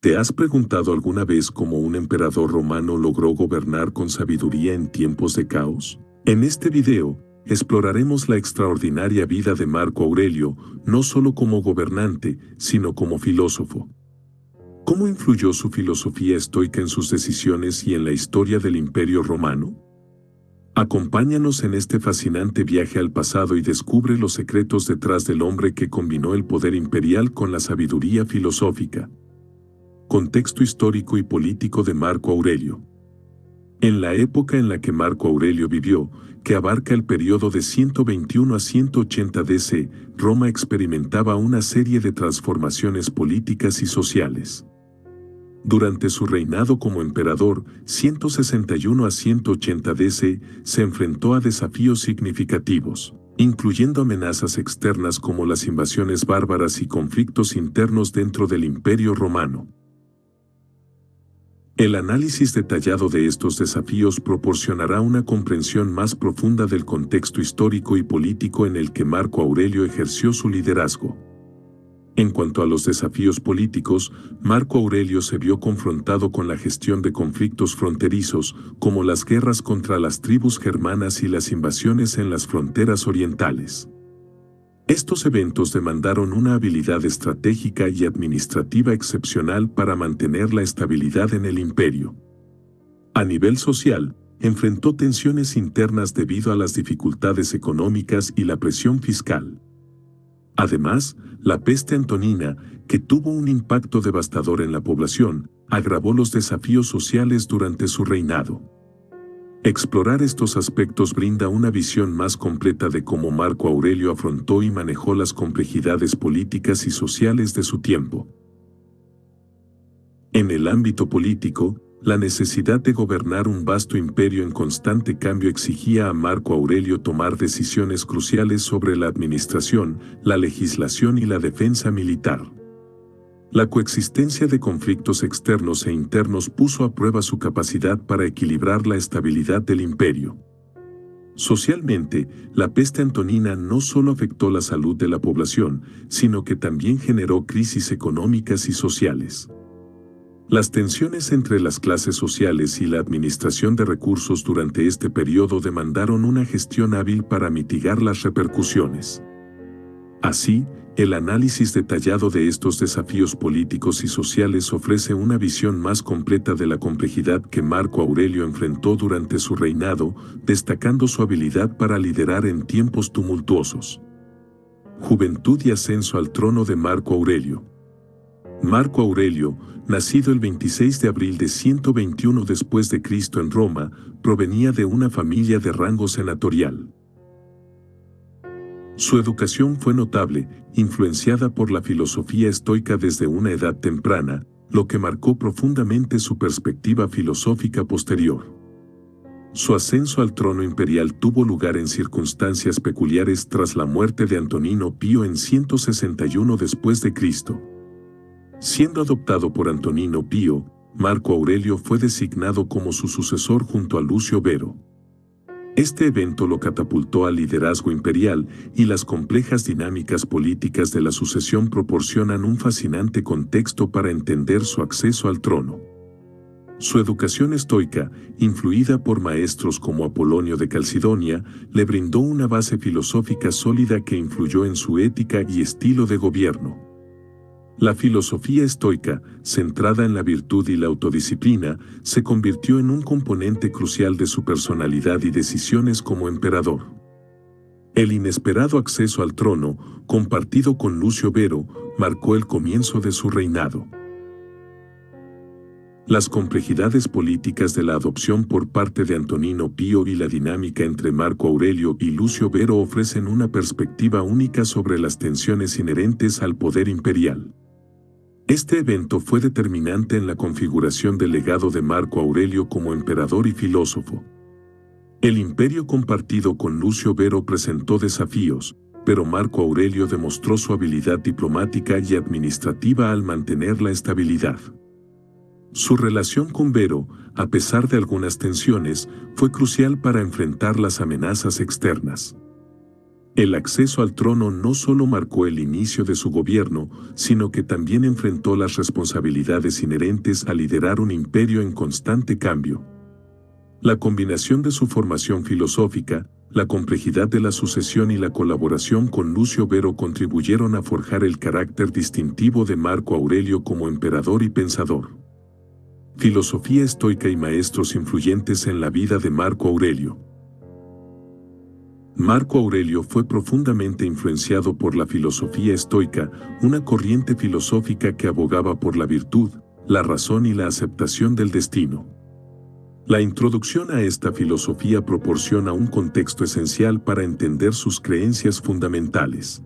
¿Te has preguntado alguna vez cómo un emperador romano logró gobernar con sabiduría en tiempos de caos? En este video, exploraremos la extraordinaria vida de Marco Aurelio, no solo como gobernante, sino como filósofo. ¿Cómo influyó su filosofía estoica en sus decisiones y en la historia del Imperio Romano? Acompáñanos en este fascinante viaje al pasado y descubre los secretos detrás del hombre que combinó el poder imperial con la sabiduría filosófica. Contexto histórico y político de Marco Aurelio. En la época en la que Marco Aurelio vivió, que abarca el periodo de 121 a 180 DC, Roma experimentaba una serie de transformaciones políticas y sociales. Durante su reinado como emperador, 161 a 180 DC, se enfrentó a desafíos significativos, incluyendo amenazas externas como las invasiones bárbaras y conflictos internos dentro del Imperio Romano. El análisis detallado de estos desafíos proporcionará una comprensión más profunda del contexto histórico y político en el que Marco Aurelio ejerció su liderazgo. En cuanto a los desafíos políticos, Marco Aurelio se vio confrontado con la gestión de conflictos fronterizos, como las guerras contra las tribus germanas y las invasiones en las fronteras orientales. Estos eventos demandaron una habilidad estratégica y administrativa excepcional para mantener la estabilidad en el imperio. A nivel social, enfrentó tensiones internas debido a las dificultades económicas y la presión fiscal. Además, la peste antonina, que tuvo un impacto devastador en la población, agravó los desafíos sociales durante su reinado. Explorar estos aspectos brinda una visión más completa de cómo Marco Aurelio afrontó y manejó las complejidades políticas y sociales de su tiempo. En el ámbito político, la necesidad de gobernar un vasto imperio en constante cambio exigía a Marco Aurelio tomar decisiones cruciales sobre la administración, la legislación y la defensa militar. La coexistencia de conflictos externos e internos puso a prueba su capacidad para equilibrar la estabilidad del imperio. Socialmente, la peste antonina no solo afectó la salud de la población, sino que también generó crisis económicas y sociales. Las tensiones entre las clases sociales y la administración de recursos durante este periodo demandaron una gestión hábil para mitigar las repercusiones. Así, el análisis detallado de estos desafíos políticos y sociales ofrece una visión más completa de la complejidad que Marco Aurelio enfrentó durante su reinado, destacando su habilidad para liderar en tiempos tumultuosos. Juventud y ascenso al trono de Marco Aurelio. Marco Aurelio, nacido el 26 de abril de 121 después de Cristo en Roma, provenía de una familia de rango senatorial. Su educación fue notable, influenciada por la filosofía estoica desde una edad temprana, lo que marcó profundamente su perspectiva filosófica posterior. Su ascenso al trono imperial tuvo lugar en circunstancias peculiares tras la muerte de Antonino Pío en 161 después de Cristo. Siendo adoptado por Antonino Pío, Marco Aurelio fue designado como su sucesor junto a Lucio Vero. Este evento lo catapultó al liderazgo imperial y las complejas dinámicas políticas de la sucesión proporcionan un fascinante contexto para entender su acceso al trono. Su educación estoica, influida por maestros como Apolonio de Calcidonia, le brindó una base filosófica sólida que influyó en su ética y estilo de gobierno. La filosofía estoica, centrada en la virtud y la autodisciplina, se convirtió en un componente crucial de su personalidad y decisiones como emperador. El inesperado acceso al trono, compartido con Lucio Vero, marcó el comienzo de su reinado. Las complejidades políticas de la adopción por parte de Antonino Pío y la dinámica entre Marco Aurelio y Lucio Vero ofrecen una perspectiva única sobre las tensiones inherentes al poder imperial. Este evento fue determinante en la configuración del legado de Marco Aurelio como emperador y filósofo. El imperio compartido con Lucio Vero presentó desafíos, pero Marco Aurelio demostró su habilidad diplomática y administrativa al mantener la estabilidad. Su relación con Vero, a pesar de algunas tensiones, fue crucial para enfrentar las amenazas externas. El acceso al trono no solo marcó el inicio de su gobierno, sino que también enfrentó las responsabilidades inherentes a liderar un imperio en constante cambio. La combinación de su formación filosófica, la complejidad de la sucesión y la colaboración con Lucio Vero contribuyeron a forjar el carácter distintivo de Marco Aurelio como emperador y pensador. Filosofía estoica y maestros influyentes en la vida de Marco Aurelio. Marco Aurelio fue profundamente influenciado por la filosofía estoica, una corriente filosófica que abogaba por la virtud, la razón y la aceptación del destino. La introducción a esta filosofía proporciona un contexto esencial para entender sus creencias fundamentales.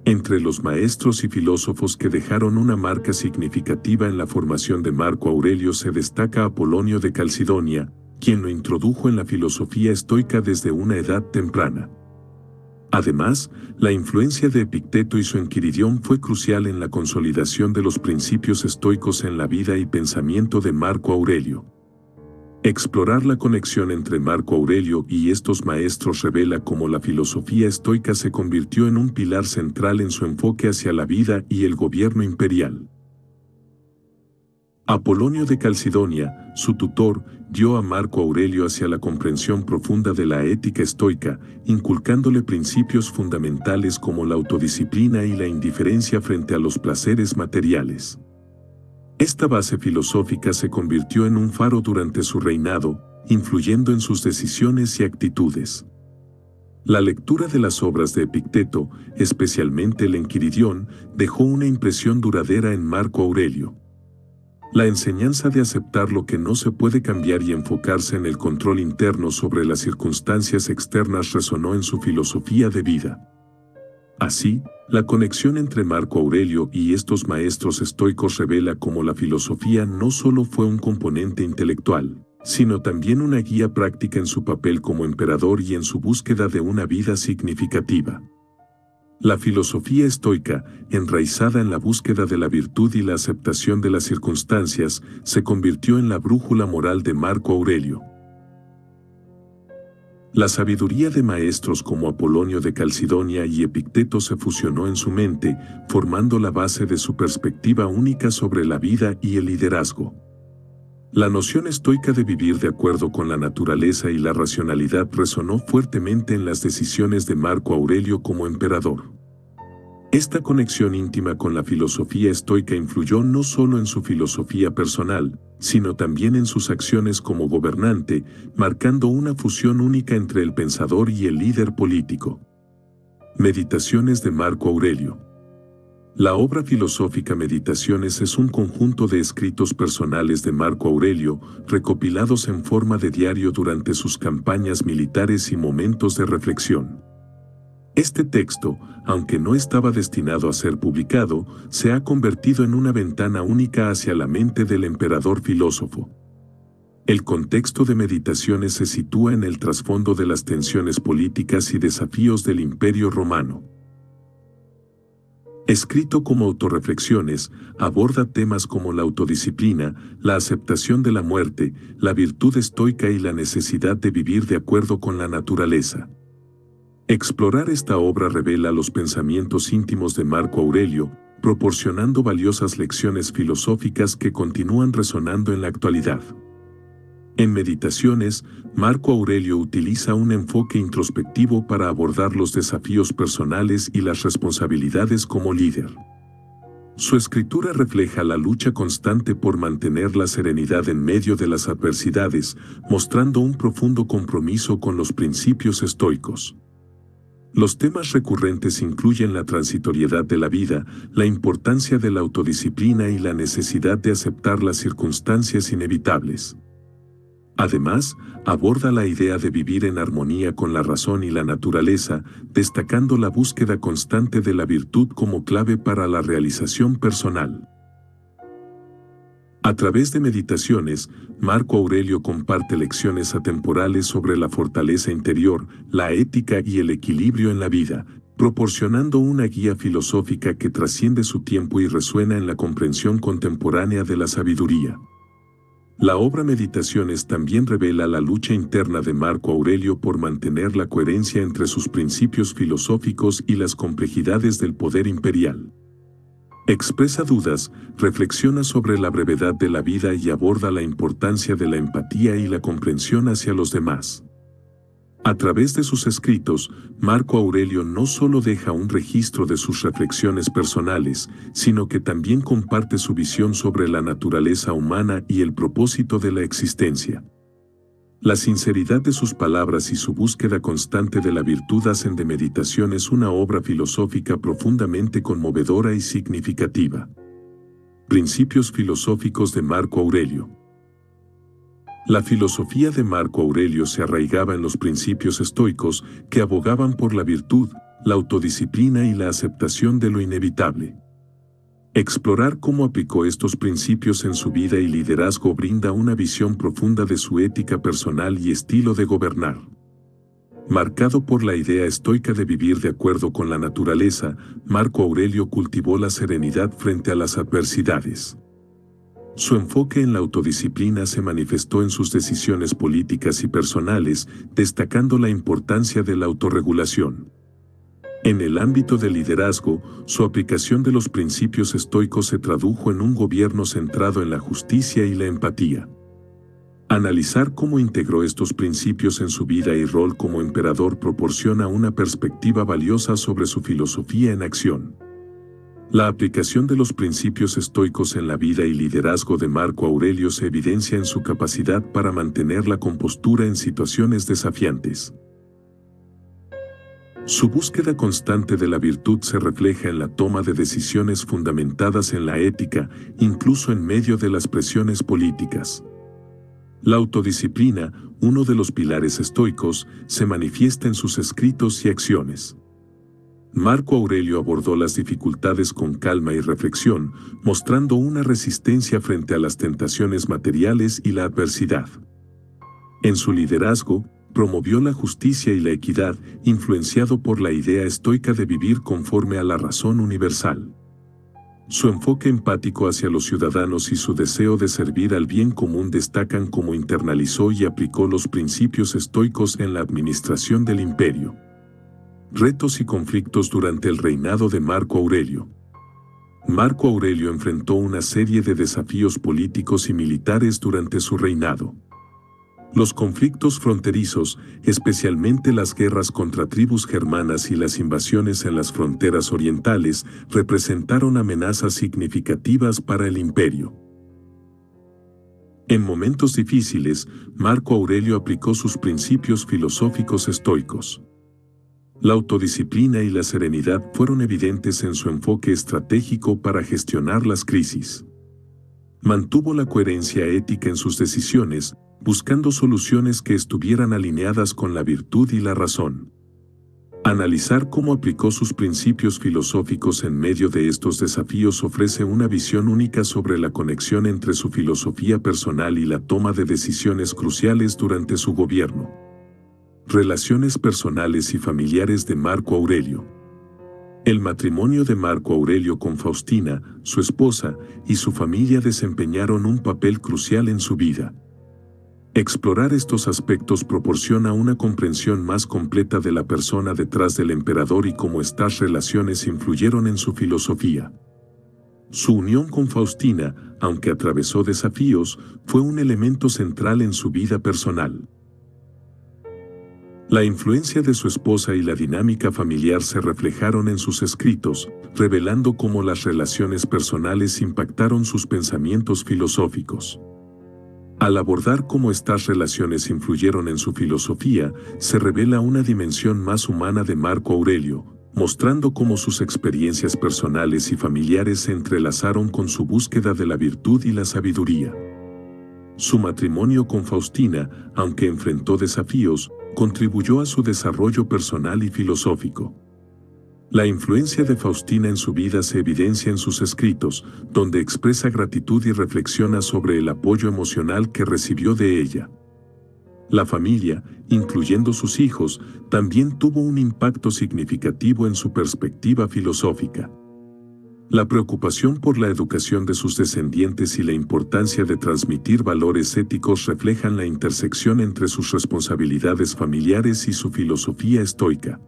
Entre los maestros y filósofos que dejaron una marca significativa en la formación de Marco Aurelio se destaca Apolonio de Calcidonia, quien lo introdujo en la filosofía estoica desde una edad temprana. Además, la influencia de Epicteto y su Enquiridión fue crucial en la consolidación de los principios estoicos en la vida y pensamiento de Marco Aurelio. Explorar la conexión entre Marco Aurelio y estos maestros revela cómo la filosofía estoica se convirtió en un pilar central en su enfoque hacia la vida y el gobierno imperial. Apolonio de Calcidonia, su tutor, guió a Marco Aurelio hacia la comprensión profunda de la ética estoica, inculcándole principios fundamentales como la autodisciplina y la indiferencia frente a los placeres materiales. Esta base filosófica se convirtió en un faro durante su reinado, influyendo en sus decisiones y actitudes. La lectura de las obras de Epicteto, especialmente el Enquiridión, dejó una impresión duradera en Marco Aurelio. La enseñanza de aceptar lo que no se puede cambiar y enfocarse en el control interno sobre las circunstancias externas resonó en su filosofía de vida. Así, la conexión entre Marco Aurelio y estos maestros estoicos revela cómo la filosofía no solo fue un componente intelectual, sino también una guía práctica en su papel como emperador y en su búsqueda de una vida significativa. La filosofía estoica, enraizada en la búsqueda de la virtud y la aceptación de las circunstancias, se convirtió en la brújula moral de Marco Aurelio. La sabiduría de maestros como Apolonio de Calcidonia y Epicteto se fusionó en su mente, formando la base de su perspectiva única sobre la vida y el liderazgo. La noción estoica de vivir de acuerdo con la naturaleza y la racionalidad resonó fuertemente en las decisiones de Marco Aurelio como emperador. Esta conexión íntima con la filosofía estoica influyó no solo en su filosofía personal, sino también en sus acciones como gobernante, marcando una fusión única entre el pensador y el líder político. Meditaciones de Marco Aurelio. La obra filosófica Meditaciones es un conjunto de escritos personales de Marco Aurelio, recopilados en forma de diario durante sus campañas militares y momentos de reflexión. Este texto, aunque no estaba destinado a ser publicado, se ha convertido en una ventana única hacia la mente del emperador filósofo. El contexto de Meditaciones se sitúa en el trasfondo de las tensiones políticas y desafíos del Imperio Romano. Escrito como autorreflexiones, aborda temas como la autodisciplina, la aceptación de la muerte, la virtud estoica y la necesidad de vivir de acuerdo con la naturaleza. Explorar esta obra revela los pensamientos íntimos de Marco Aurelio, proporcionando valiosas lecciones filosóficas que continúan resonando en la actualidad. En Meditaciones, Marco Aurelio utiliza un enfoque introspectivo para abordar los desafíos personales y las responsabilidades como líder. Su escritura refleja la lucha constante por mantener la serenidad en medio de las adversidades, mostrando un profundo compromiso con los principios estoicos. Los temas recurrentes incluyen la transitoriedad de la vida, la importancia de la autodisciplina y la necesidad de aceptar las circunstancias inevitables. Además, aborda la idea de vivir en armonía con la razón y la naturaleza, destacando la búsqueda constante de la virtud como clave para la realización personal. A través de Meditaciones, Marco Aurelio comparte lecciones atemporales sobre la fortaleza interior, la ética y el equilibrio en la vida, proporcionando una guía filosófica que trasciende su tiempo y resuena en la comprensión contemporánea de la sabiduría. La obra Meditaciones también revela la lucha interna de Marco Aurelio por mantener la coherencia entre sus principios filosóficos y las complejidades del poder imperial. Expresa dudas, reflexiona sobre la brevedad de la vida y aborda la importancia de la empatía y la comprensión hacia los demás. A través de sus escritos, Marco Aurelio no solo deja un registro de sus reflexiones personales, sino que también comparte su visión sobre la naturaleza humana y el propósito de la existencia. La sinceridad de sus palabras y su búsqueda constante de la virtud hacen de Meditaciones una obra filosófica profundamente conmovedora y significativa. Principios filosóficos de Marco Aurelio. La filosofía de Marco Aurelio se arraigaba en los principios estoicos que abogaban por la virtud, la autodisciplina y la aceptación de lo inevitable. Explorar cómo aplicó estos principios en su vida y liderazgo brinda una visión profunda de su ética personal y estilo de gobernar. Marcado por la idea estoica de vivir de acuerdo con la naturaleza, Marco Aurelio cultivó la serenidad frente a las adversidades. Su enfoque en la autodisciplina se manifestó en sus decisiones políticas y personales, destacando la importancia de la autorregulación. En el ámbito del liderazgo, su aplicación de los principios estoicos se tradujo en un gobierno centrado en la justicia y la empatía. Analizar cómo integró estos principios en su vida y rol como emperador proporciona una perspectiva valiosa sobre su filosofía en acción. La aplicación de los principios estoicos en la vida y liderazgo de Marco Aurelio se evidencia en su capacidad para mantener la compostura en situaciones desafiantes. Su búsqueda constante de la virtud se refleja en la toma de decisiones fundamentadas en la ética, incluso en medio de las presiones políticas. La autodisciplina, uno de los pilares estoicos, se manifiesta en sus escritos y acciones. Marco Aurelio abordó las dificultades con calma y reflexión, mostrando una resistencia frente a las tentaciones materiales y la adversidad. En su liderazgo, promovió la justicia y la equidad, influenciado por la idea estoica de vivir conforme a la razón universal. Su enfoque empático hacia los ciudadanos y su deseo de servir al bien común destacan cómo internalizó y aplicó los principios estoicos en la administración del imperio. Retos y conflictos durante el reinado de Marco Aurelio. Marco Aurelio enfrentó una serie de desafíos políticos y militares durante su reinado. Los conflictos fronterizos, especialmente las guerras contra tribus germanas y las invasiones en las fronteras orientales, representaron amenazas significativas para el imperio. En momentos difíciles, Marco Aurelio aplicó sus principios filosóficos estoicos. La autodisciplina y la serenidad fueron evidentes en su enfoque estratégico para gestionar las crisis. Mantuvo la coherencia ética en sus decisiones, buscando soluciones que estuvieran alineadas con la virtud y la razón. Analizar cómo aplicó sus principios filosóficos en medio de estos desafíos ofrece una visión única sobre la conexión entre su filosofía personal y la toma de decisiones cruciales durante su gobierno. Relaciones personales y familiares de Marco Aurelio. El matrimonio de Marco Aurelio con Faustina, su esposa, y su familia desempeñaron un papel crucial en su vida. Explorar estos aspectos proporciona una comprensión más completa de la persona detrás del emperador y cómo estas relaciones influyeron en su filosofía. Su unión con Faustina, aunque atravesó desafíos, fue un elemento central en su vida personal. La influencia de su esposa y la dinámica familiar se reflejaron en sus escritos, revelando cómo las relaciones personales impactaron sus pensamientos filosóficos. Al abordar cómo estas relaciones influyeron en su filosofía, se revela una dimensión más humana de Marco Aurelio, mostrando cómo sus experiencias personales y familiares se entrelazaron con su búsqueda de la virtud y la sabiduría. Su matrimonio con Faustina, aunque enfrentó desafíos, contribuyó a su desarrollo personal y filosófico. La influencia de Faustina en su vida se evidencia en sus escritos, donde expresa gratitud y reflexiona sobre el apoyo emocional que recibió de ella. La familia, incluyendo sus hijos, también tuvo un impacto significativo en su perspectiva filosófica. La preocupación por la educación de sus descendientes y la importancia de transmitir valores éticos reflejan la intersección entre sus responsabilidades familiares y su filosofía estoica.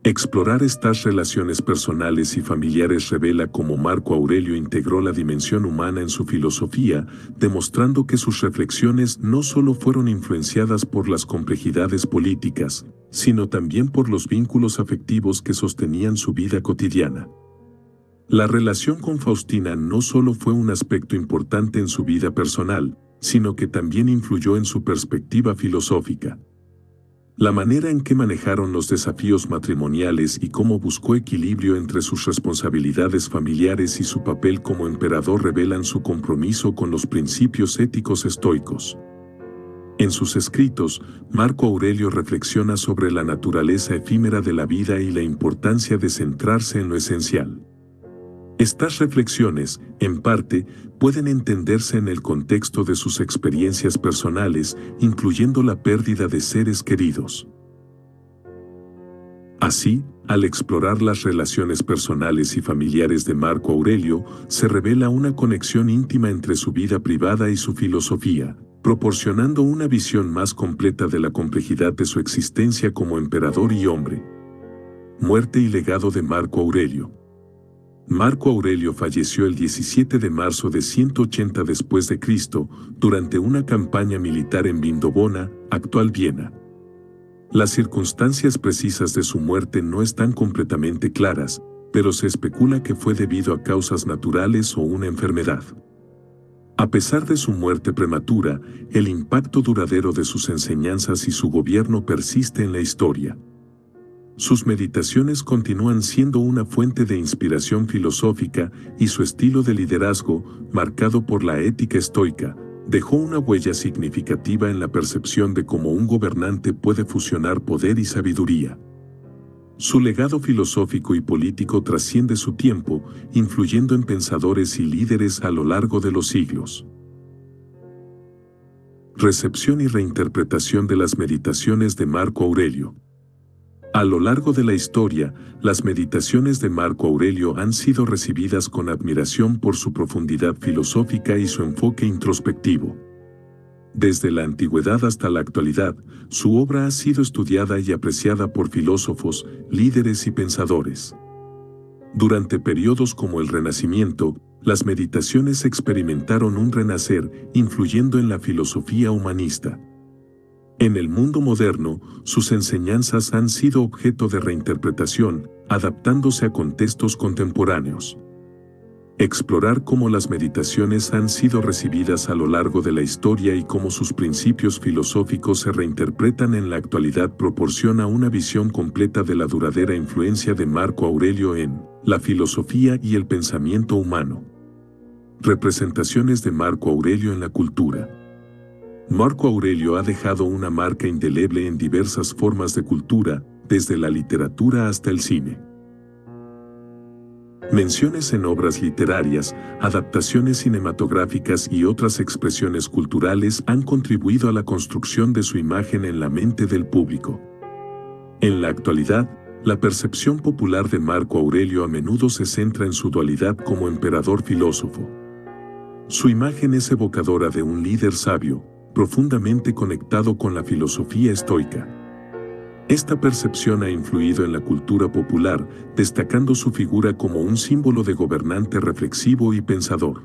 Explorar estas relaciones personales y familiares revela cómo Marco Aurelio integró la dimensión humana en su filosofía, demostrando que sus reflexiones no solo fueron influenciadas por las complejidades políticas, sino también por los vínculos afectivos que sostenían su vida cotidiana. La relación con Faustina no solo fue un aspecto importante en su vida personal, sino que también influyó en su perspectiva filosófica. La manera en que manejaron los desafíos matrimoniales y cómo buscó equilibrio entre sus responsabilidades familiares y su papel como emperador revelan su compromiso con los principios éticos estoicos. En sus escritos, Marco Aurelio reflexiona sobre la naturaleza efímera de la vida y la importancia de centrarse en lo esencial. Estas reflexiones, en parte, pueden entenderse en el contexto de sus experiencias personales, incluyendo la pérdida de seres queridos. Así, al explorar las relaciones personales y familiares de Marco Aurelio, se revela una conexión íntima entre su vida privada y su filosofía, proporcionando una visión más completa de la complejidad de su existencia como emperador y hombre. Muerte y legado de Marco Aurelio. Marco Aurelio falleció el 17 de marzo de 180 después de Cristo, durante una campaña militar en Vindobona, actual Viena. Las circunstancias precisas de su muerte no están completamente claras, pero se especula que fue debido a causas naturales o una enfermedad. A pesar de su muerte prematura, el impacto duradero de sus enseñanzas y su gobierno persiste en la historia. Sus meditaciones continúan siendo una fuente de inspiración filosófica y su estilo de liderazgo, marcado por la ética estoica, dejó una huella significativa en la percepción de cómo un gobernante puede fusionar poder y sabiduría. Su legado filosófico y político trasciende su tiempo, influyendo en pensadores y líderes a lo largo de los siglos. Recepción y reinterpretación de las meditaciones de Marco Aurelio. A lo largo de la historia, las meditaciones de Marco Aurelio han sido recibidas con admiración por su profundidad filosófica y su enfoque introspectivo. Desde la antigüedad hasta la actualidad, su obra ha sido estudiada y apreciada por filósofos, líderes y pensadores. Durante periodos como el Renacimiento, las meditaciones experimentaron un renacer, influyendo en la filosofía humanista. En el mundo moderno, sus enseñanzas han sido objeto de reinterpretación, adaptándose a contextos contemporáneos. Explorar cómo las meditaciones han sido recibidas a lo largo de la historia y cómo sus principios filosóficos se reinterpretan en la actualidad proporciona una visión completa de la duradera influencia de Marco Aurelio en la filosofía y el pensamiento humano. Representaciones de Marco Aurelio en la cultura. Marco Aurelio ha dejado una marca indeleble en diversas formas de cultura, desde la literatura hasta el cine. Menciones en obras literarias, adaptaciones cinematográficas y otras expresiones culturales han contribuido a la construcción de su imagen en la mente del público. En la actualidad, la percepción popular de Marco Aurelio a menudo se centra en su dualidad como emperador-filósofo. Su imagen es evocadora de un líder sabio, profundamente conectado con la filosofía estoica. Esta percepción ha influido en la cultura popular, destacando su figura como un símbolo de gobernante reflexivo y pensador.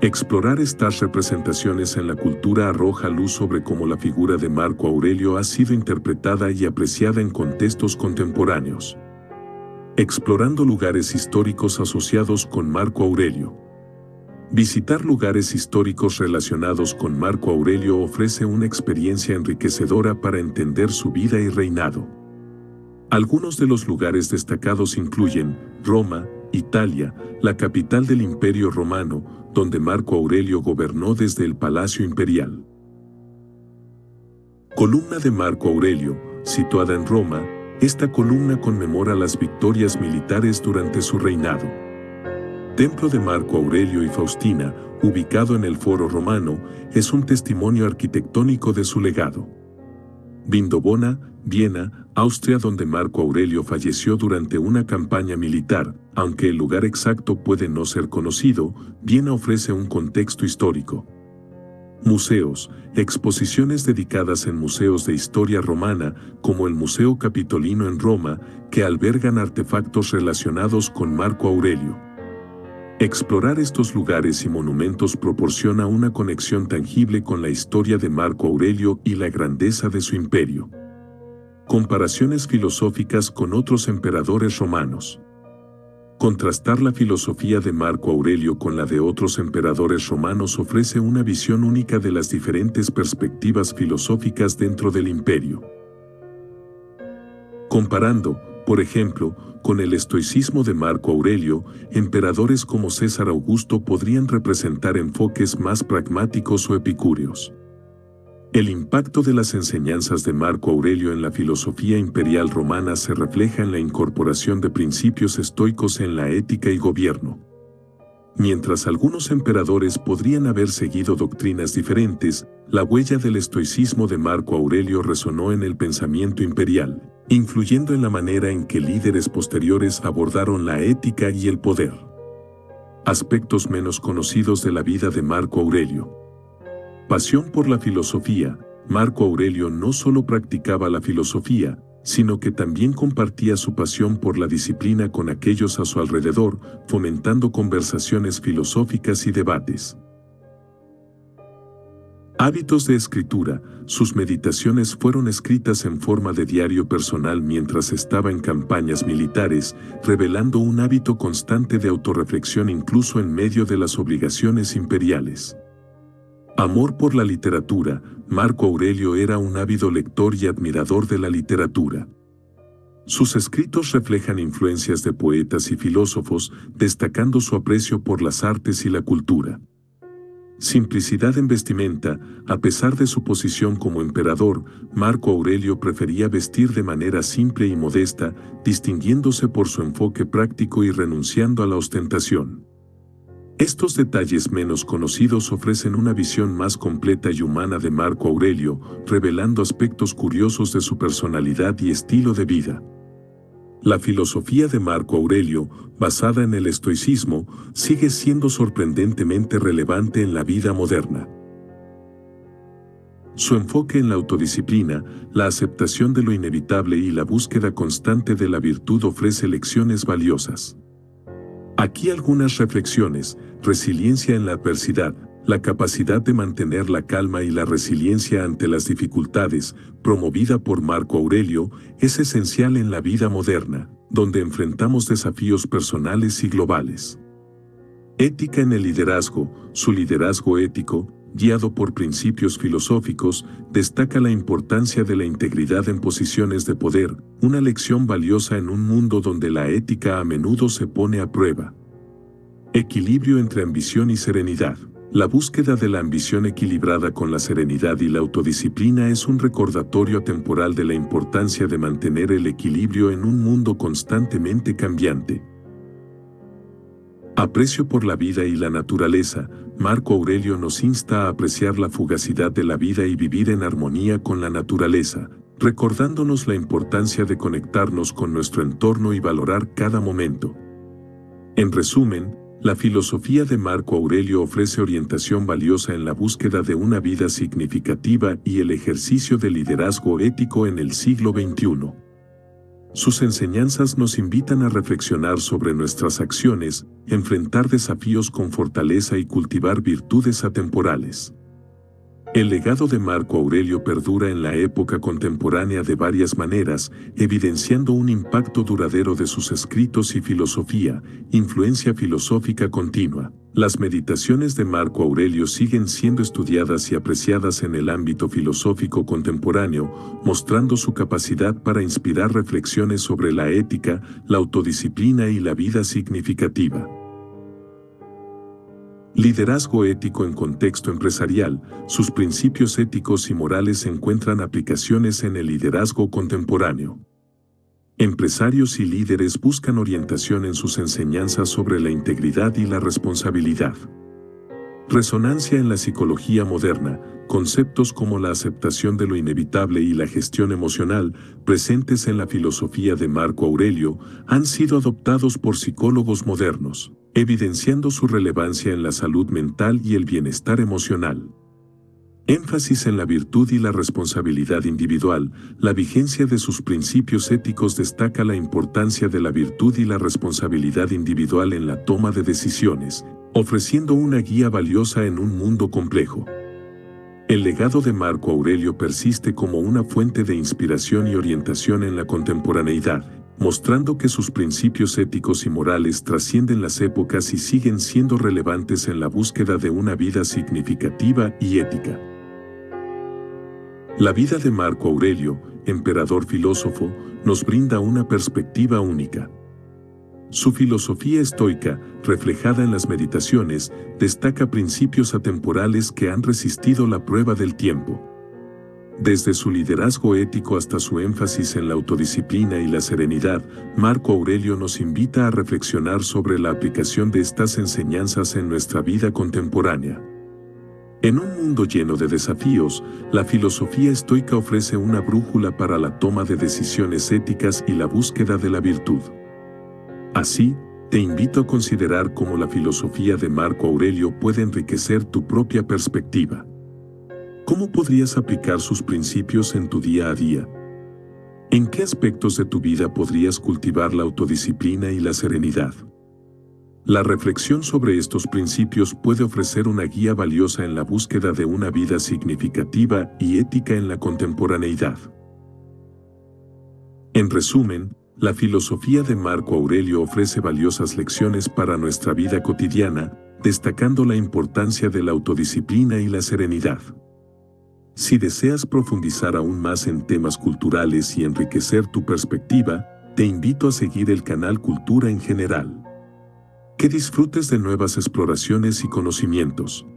Explorar estas representaciones en la cultura arroja luz sobre cómo la figura de Marco Aurelio ha sido interpretada y apreciada en contextos contemporáneos. Explorando lugares históricos asociados con Marco Aurelio. Visitar lugares históricos relacionados con Marco Aurelio ofrece una experiencia enriquecedora para entender su vida y reinado. Algunos de los lugares destacados incluyen Roma, Italia, la capital del Imperio Romano, donde Marco Aurelio gobernó desde el Palacio Imperial. Columna de Marco Aurelio, situada en Roma, esta columna conmemora las victorias militares durante su reinado. Templo de Marco Aurelio y Faustina, ubicado en el Foro Romano, es un testimonio arquitectónico de su legado. Vindobona, Viena, Austria, donde Marco Aurelio falleció durante una campaña militar, aunque el lugar exacto puede no ser conocido, Viena ofrece un contexto histórico. Museos, exposiciones dedicadas en museos de historia romana, como el Museo Capitolino en Roma, que albergan artefactos relacionados con Marco Aurelio. Explorar estos lugares y monumentos proporciona una conexión tangible con la historia de Marco Aurelio y la grandeza de su imperio. Comparaciones filosóficas con otros emperadores romanos. Contrastar la filosofía de Marco Aurelio con la de otros emperadores romanos ofrece una visión única de las diferentes perspectivas filosóficas dentro del imperio. Comparando, por ejemplo, con el estoicismo de Marco Aurelio, emperadores como César Augusto podrían representar enfoques más pragmáticos o epicúreos. El impacto de las enseñanzas de Marco Aurelio en la filosofía imperial romana se refleja en la incorporación de principios estoicos en la ética y gobierno. Mientras algunos emperadores podrían haber seguido doctrinas diferentes, la huella del estoicismo de Marco Aurelio resonó en el pensamiento imperial, influyendo en la manera en que líderes posteriores abordaron la ética y el poder. Aspectos menos conocidos de la vida de Marco Aurelio. Pasión por la filosofía. Marco Aurelio no solo practicaba la filosofía, sino que también compartía su pasión por la disciplina con aquellos a su alrededor, fomentando conversaciones filosóficas y debates. Hábitos de escritura. Sus meditaciones fueron escritas en forma de diario personal mientras estaba en campañas militares, revelando un hábito constante de autorreflexión incluso en medio de las obligaciones imperiales. Amor por la literatura. Marco Aurelio era un ávido lector y admirador de la literatura. Sus escritos reflejan influencias de poetas y filósofos, destacando su aprecio por las artes y la cultura. Simplicidad en vestimenta. A pesar de su posición como emperador, Marco Aurelio prefería vestir de manera simple y modesta, distinguiéndose por su enfoque práctico y renunciando a la ostentación. Estos detalles menos conocidos ofrecen una visión más completa y humana de Marco Aurelio, revelando aspectos curiosos de su personalidad y estilo de vida. La filosofía de Marco Aurelio, basada en el estoicismo, sigue siendo sorprendentemente relevante en la vida moderna. Su enfoque en la autodisciplina, la aceptación de lo inevitable y la búsqueda constante de la virtud ofrece lecciones valiosas. Aquí algunas reflexiones. Resiliencia en la adversidad. La capacidad de mantener la calma y la resiliencia ante las dificultades, promovida por Marco Aurelio, es esencial en la vida moderna, donde enfrentamos desafíos personales y globales. Ética en el liderazgo. Su liderazgo ético, guiado por principios filosóficos, destaca la importancia de la integridad en posiciones de poder, una lección valiosa en un mundo donde la ética a menudo se pone a prueba. Equilibrio entre ambición y serenidad. La búsqueda de la ambición equilibrada con la serenidad y la autodisciplina es un recordatorio temporal de la importancia de mantener el equilibrio en un mundo constantemente cambiante. Aprecio por la vida y la naturaleza. Marco Aurelio nos insta a apreciar la fugacidad de la vida y vivir en armonía con la naturaleza, recordándonos la importancia de conectarnos con nuestro entorno y valorar cada momento. En resumen, la filosofía de Marco Aurelio ofrece orientación valiosa en la búsqueda de una vida significativa y el ejercicio de liderazgo ético en el siglo XXI. Sus enseñanzas nos invitan a reflexionar sobre nuestras acciones, enfrentar desafíos con fortaleza y cultivar virtudes atemporales. El legado de Marco Aurelio perdura en la época contemporánea de varias maneras, evidenciando un impacto duradero de sus escritos y filosofía, influencia filosófica continua. Las meditaciones de Marco Aurelio siguen siendo estudiadas y apreciadas en el ámbito filosófico contemporáneo, mostrando su capacidad para inspirar reflexiones sobre la ética, la autodisciplina y la vida significativa. Liderazgo ético en contexto empresarial. Sus principios éticos y morales encuentran aplicaciones en el liderazgo contemporáneo. Empresarios y líderes buscan orientación en sus enseñanzas sobre la integridad y la responsabilidad. Resonancia en la psicología moderna. Conceptos como la aceptación de lo inevitable y la gestión emocional, presentes en la filosofía de Marco Aurelio, han sido adoptados por psicólogos modernos, evidenciando su relevancia en la salud mental y el bienestar emocional. Énfasis en la virtud y la responsabilidad individual. La vigencia de sus principios éticos destaca la importancia de la virtud y la responsabilidad individual en la toma de decisiones, ofreciendo una guía valiosa en un mundo complejo. El legado de Marco Aurelio persiste como una fuente de inspiración y orientación en la contemporaneidad, mostrando que sus principios éticos y morales trascienden las épocas y siguen siendo relevantes en la búsqueda de una vida significativa y ética. La vida de Marco Aurelio, emperador filósofo, nos brinda una perspectiva única. Su filosofía estoica, reflejada en las meditaciones, destaca principios atemporales que han resistido la prueba del tiempo. Desde su liderazgo ético hasta su énfasis en la autodisciplina y la serenidad, Marco Aurelio nos invita a reflexionar sobre la aplicación de estas enseñanzas en nuestra vida contemporánea. En un mundo lleno de desafíos, la filosofía estoica ofrece una brújula para la toma de decisiones éticas y la búsqueda de la virtud. Así, te invito a considerar cómo la filosofía de Marco Aurelio puede enriquecer tu propia perspectiva. ¿Cómo podrías aplicar sus principios en tu día a día? ¿En qué aspectos de tu vida podrías cultivar la autodisciplina y la serenidad? La reflexión sobre estos principios puede ofrecer una guía valiosa en la búsqueda de una vida significativa y ética en la contemporaneidad. En resumen, la filosofía de Marco Aurelio ofrece valiosas lecciones para nuestra vida cotidiana, destacando la importancia de la autodisciplina y la serenidad. Si deseas profundizar aún más en temas culturales y enriquecer tu perspectiva, te invito a seguir el canal Cultura en General. Que disfrutes de nuevas exploraciones y conocimientos.